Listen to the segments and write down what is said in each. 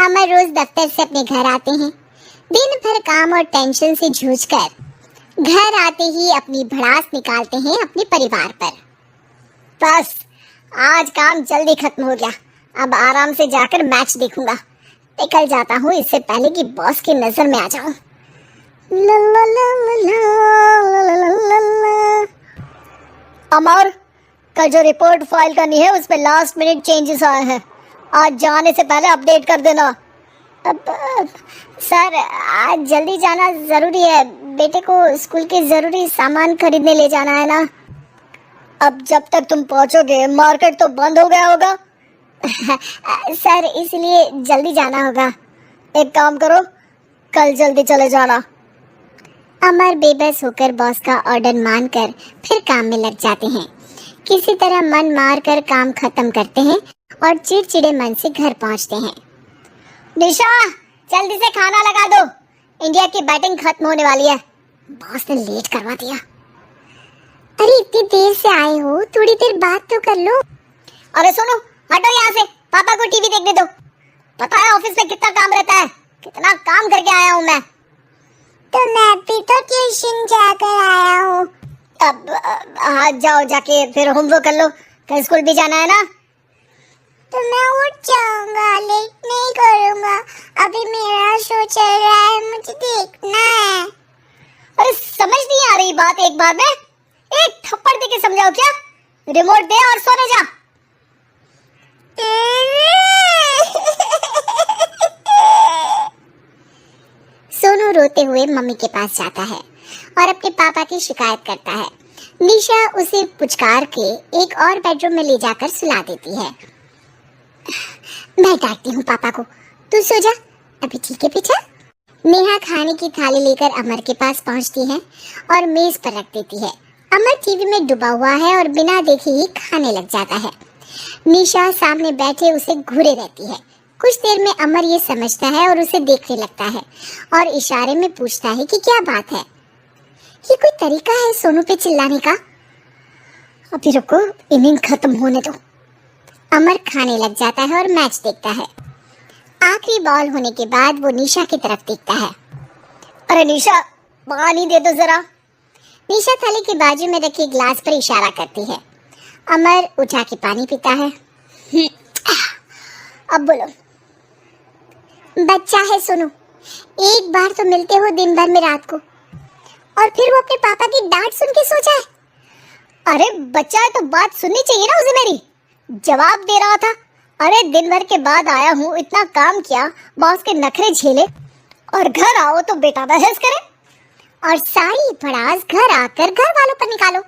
अमर रोज दफ्तर से अपने घर आते हैं। दिन भर काम और टेंशन से जूझकर घर आते ही अपनी भड़ास निकालते हैं अपने परिवार पर। बस आज काम जल्दी खत्म हो गया, अब आराम से जाकर मैच देखूंगा। निकल जाता हूँ इससे पहले कि बॉस की नजर में आ जाऊं। अमर, कल जो रिपोर्ट फाइल करनी है उसमें लास्ट मिनट चेंजेस आए हैं, आज जाने से पहले अपडेट कर देना। अब सर, आज जल्दी जाना जरूरी है, बेटे को स्कूल के जरूरी सामान खरीदने ले जाना है ना। अब जब तक तुम पहुंचोगे मार्केट तो बंद हो गया होगा। सर, इसलिए जल्दी जाना होगा। एक काम करो, कल जल्दी चले जाना। अमर बेबस होकर बॉस का ऑर्डर मानकर फिर काम में लग जाते हैं। किसी तरह मन मार कर काम खत्म करते हैं और चिड़चिड़े मन से घर पहुंचते हैं। निशा, जल्दी से खाना लगा दो, इंडिया की बैटिंग खत्म होने वाली है। बॉस ने लेट करवा दिया। अरे इतनी देर से आए हो, थोड़ी देर बात तो कर लो। अरे सुनो, हटो यहाँ से, पापा को टीवी देखने दो। पता है ऑफिस में कितना काम रहता है, कितना काम करके आया हूँ मैं। तो मैं भी तो ट्यूशन जाकर आया हूँ। अब हाँ, जाओ जाके फिर होमवर्क कर लो, कल स्कूल भी जाना है ना। तो मैं उठ जाऊंगा, लेट नहीं करूंगा, अभी मेरा शो चल रहा है, मुझे देखना है। अरे समझ नहीं आ रही बात एक बार में, एक थप्पड़ दे के समझाओ क्या। रिमोट दे और सोने जा। सोनू रोते हुए मम्मी के पास जाता है और अपने पापा की शिकायत करता है। निशा उसे पुचकार के एक और बेडरूम में ले जाकर सुला देती है। मैं डांटती हूँ पापा को, तू सो जा, अभी ठीक है पीछा। नेहा खाने की थाली लेकर अमर के पास पहुँचती है और मेज पर रख देती है। अमर टीवी में डूबा हुआ है और बिना देखे ही खाने लग जाता है। निशा सामने बैठे उसे घूरे रहती है। कुछ देर में अमर ये समझता है और उसे देखने लगता है और इशारे में पूछता है कि क्या बात है। ये कोई तरीका है सोनू पे चिल्लाने का? अभी रुको, इनिंग खत्म होने दो। अमर खाने लग जाता है और मैच देखता है। आखिरी बॉल होने के बाद वो निशा की तरफ देखता है। अरे निशा, पानी दे दो जरा। निशा थाली के बाजू में रखे ग्लास पर इशारा करती है। अमर उठा के पानी पीता है। अब बोलो। बच्चा है सोनू, एक बार तो मिलते हो दिन भर में रात को, और फिर वो अपने पापा की डांट सुन के सो जाए। अरे बच्चा है तो बात सुननी चाहिए ना उसे मेरी। जवाब दे रहा था। अरे दिन भर के बाद आया हूँ, इतना काम किया, बॉस के नखरे झेले, और घर आओ तो बेटा बहस करे और सारी भड़ास घर आकर घर वालों पर निकालो।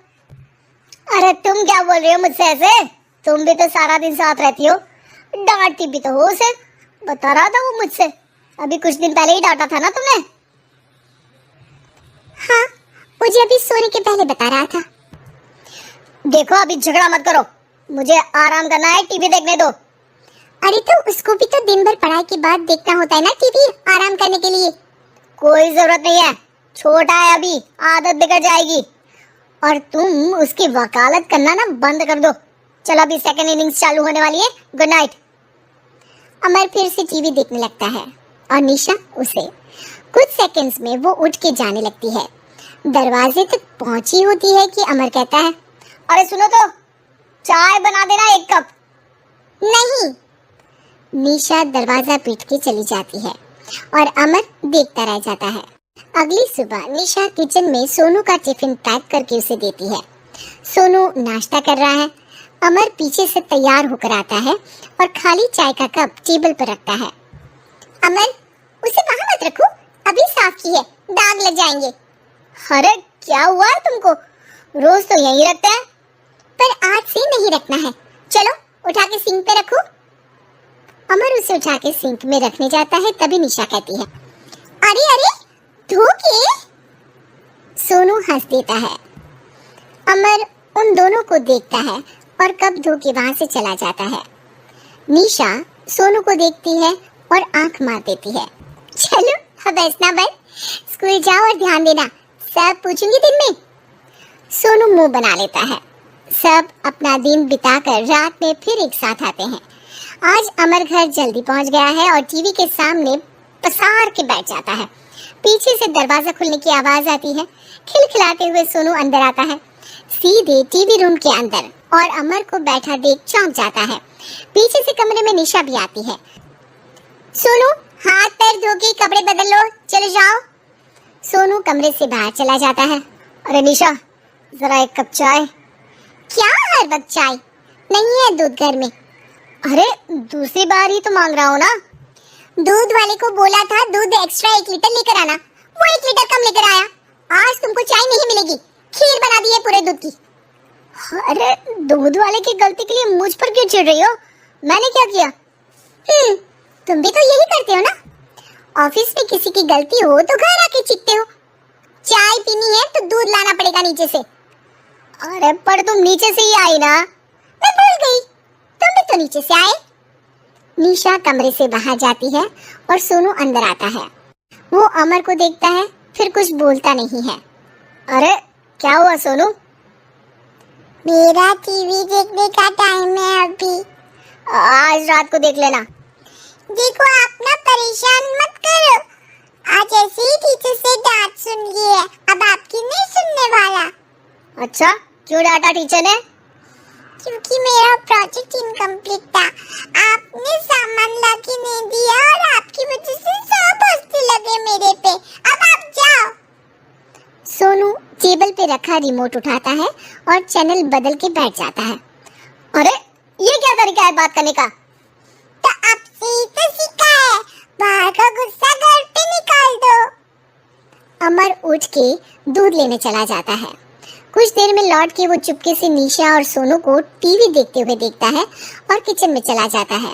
अरे तुम क्या बोल रही हो मुझसे ऐसे? तुम भी तो सारा दिन साथ रहती हो, डांटती भी तो हो उसे। बता रहा था वो मुझसे, अभी कुछ दिन पहले ही डांटा था ना तुमने। हाँ, मुझे अभी सोने के पहले बता रहा था। देखो अभी झगड़ा मत करो, मुझे आराम करना है, टीवी देखने दो। अरे तो उसको भी तो दिन भर पढ़ाई के बाद देखना होता है ना टीवी, आराम करने के लिए। कोई जरूरत नहीं है, छोटा है अभी, आदत बिगड़ जाएगी। और तुम उसकी वकालत करना ना बंद कर दो। चलो अभी सेकंड इनिंग्स चालू होने वाली है, गुड नाइट। अमर फिर से टीवी देखने लगता है और निशा उसे। कुछ सेकंड्स में वो उठ के जाने लगती है। दरवाजे तक पहुंची होती है कि अमर कहता है, अरे सुनो तो, चाय बना देना 1 कप। नहीं। निशा दरवाजा पीट के चली जाती है और अमर देखता रह जाता है। अगली सुबह निशा किचन में सोनू का टिफिन पैक करके उसे देती है। सोनू नाश्ता कर रहा है। अमर पीछे से तैयार होकर आता है और खाली चाय का कप टेबल पर रखता है। अमर, उसे वहाँ मत रखो, अभी साफ की है, दाग लग जाएंगे। अरे क्या हुआ है तुमको? रोज तो यहीं रखते हैं। पर आज से नहीं रखना है, चलो उठा के सिंक पे रखो। अमर उसे उठा के सिंक में रखने जाता है, तभी निशा कहती है, अरे अरे धो के। सोनू हंस देता है। अमर उन दोनों को देखता है और कप धो के वहां से चला जाता है। निशा सोनू को देखती है और आंख मार देती है। चलो अब ऐसा बन, स्कूल जाओ और ध्यान देना, सब पूछूंगी दिन में। सोनू मुंह बना लेता है। सब अपना दिन बिताकर रात में फिर एक साथ आते हैं। आज अमर घर जल्दी पहुंच गया है और टीवी के सामने पसार के बैठ जाता है। पीछे से दरवाजा खुलने की आवाज आती है। खिलखिलाते हुए सोनू अंदर आता है, सीधे टीवी रूम के अंदर, और अमर को बैठा देख चौंक जाता है। पीछे से कमरे में निशा भी आती है। सोनू, हाथ पैर धो के कपड़े बदल लो, चले जाओ। सोनू कमरे से बाहर चला जाता है। अरे निशा, जरा एक कप चाय। क्या हर वक्त चाय? नहीं है दूध घर में। अरे दूसरी बार ही तो मांग रहा हूँ ना। दूध वाले को बोला था दूध एक्स्ट्रा 1 लीटर लेकर आना, वो 1 लीटर कम लेकर आया। आज तुमको चाय नहीं मिलेगी, खीर बना दी है पूरे दूध की। अरे दूध वाले की गलती के लिए मुझ पर क्यों चिढ़ रही हो? मैंने क्या किया? तुम भी तो यही करते हो ना। ऑफिस में किसी की गलती हो तो घर आके चीखते हो। चाय पीनी है तो दूध लाना पड़ेगा नीचे से। अरे पर तुम नीचे से ही आई ना। मैं भूल गई, तुम भी तो नीचे से आए। निशा कमरे से बाहर जाती है और सोनू अंदर आता है। वो अमर को देखता है, फिर कुछ बोलता नहीं है। अरे क्या हुआ सोनू? मेरा टीवी देखने का टाइम है अभी। आज रात को देख लेना। देखो आप ना परेशान मत करो, आज ऐसे ही टीचर से डांट सुन ली है, अब आपकी नहीं सुनने वाला। अच्छा, क्यों डांटा टीचर ने? क्योंकि मेरा प्रोजेक्ट इनकम्प्लीट था, आपने सामान लाके नहीं दिया और आपकी वजह से सब हंसने लगे मेरे पे। अब आप जाओ। सोनू टेबल पे रखा रिमोट उठाता है और चैनल बदल के बैठ जाता है। अरे ये क्या तरीका है बात करने का? तो आपसे ही तो सीखा है, बाहर का गुस्सा घर पे निकाल दो। अमर उठ के दूध लेने चला जाता है। कुछ देर में लौट के वो चुपके से निशा और सोनू को टीवी देखते हुए देखता है और किचन में चला जाता है।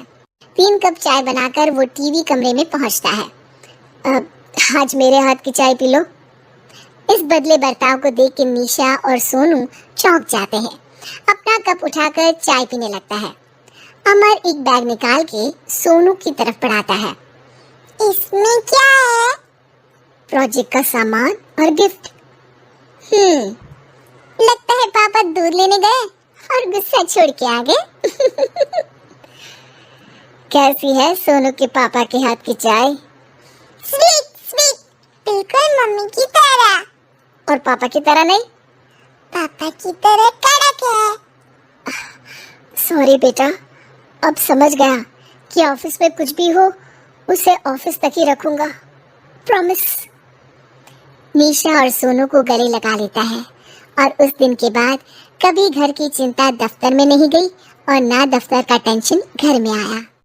3 कप चाय बनाकर वो टीवी कमरे में पहुंचता है। आज मेरे हाथ की चाय पी लो। इस बदले बर्ताव को देख के निशा और सोनू चौंक जाते हैं। अपना कप उठाकर चाय पीने लगता है। अमर एक बैग निकाल के सोनू की तरफ बढ़ाता है। इसमें क्या है? प्रोजेक्ट का सामान और गिफ्ट। लगता है पापा दूध लेने गए और गुस्सा छोड़ के आ गए। कैसी है सोनू के पापा के हाथ की चाय? स्वीट स्वीट, बिल्कुल मम्मी की तरह। और पापा की तरह नहीं? पापा की तरह कड़क है। सॉरी बेटा, अब समझ गया कि ऑफिस में कुछ भी हो उसे ऑफिस तक ही रखूंगा, प्रॉमिस। निशा और सोनू को गले लगा लेता है और उस दिन के बाद कभी घर की चिंता दफ्तर में नहीं गई और ना दफ्तर का टेंशन घर में आया।